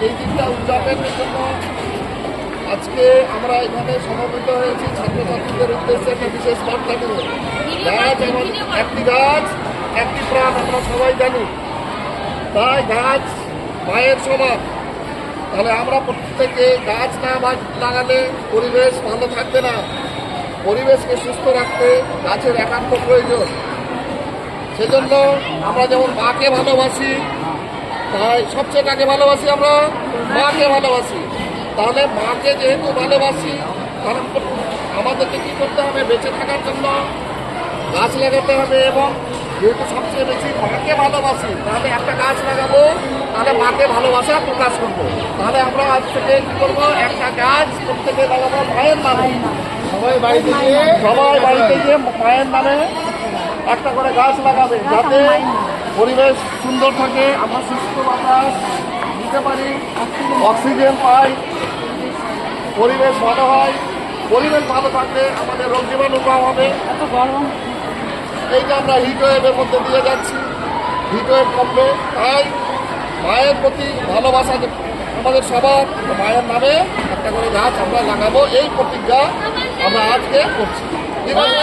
এই দিনটা উদযাপনের জন্য আজকে আমরা এখানে সমবেত হয়েছি ছাত্রছাত্রীদের উদ্দেশ্যে একটা বিশেষ বার্তা নিয়ে। গাছ আমাদের একটি গাছ একটি প্রাণ, আমরা সবাই জানি। তাই গাছ মায়ের সমান। তাহলে আমরা প্রত্যেকে গাছ না লাগালে পরিবেশ ভালো থাকবে না। পরিবেশকে সুস্থ রাখতে গাছের একান্ত প্রয়োজন। সেজন্য আমরা যেমন মাকে ভালোবাসি, তাই সবচেয়ে কাকে ভালোবাসি? আমরা মাকে ভালোবাসি। তাহলে মাকে যেহেতু ভালোবাসি, তাহলে আমাদেরকে কী করতে হবে? বেঁচে থাকার জন্য গাছ লাগাতে হবে। এবং যেহেতু সবচেয়ে বেশি মাকে ভালোবাসি, তাহলে একটা গাছ লাগাবো, তাহলে মাকে ভালোবাসা প্রকাশ করবো। তাহলে আমরা আজ থেকে কী করবো? একটা গাছ প্রত্যেকে লাগাবো মায়ের নামে। সবাই বাড়িতে গিয়ে মায়ের নামে একটা করে গাছ লাগাবে, যাতে পরিবেশ সুন্দর থাকে, আমরা সুস্থ বাতাস নিতে পারি, অক্সিজেন পাই, পরিবেশ ভালো হয়। পরিবেশ ভালো থাকলে আমাদের রোগ জীবাণু কম হবে। এই যে আমরা হিটওয়েভের মধ্যে দিয়ে যাচ্ছি, হিটওয়েভ কমবে। তাই মায়ের প্রতি ভালোবাসা আমাদের সবার, মায়ের নামে একটা করে গাছ আমরা লাগাবো, এই প্রতিজ্ঞা আমরা আজকে করছি। ঠিক আছে?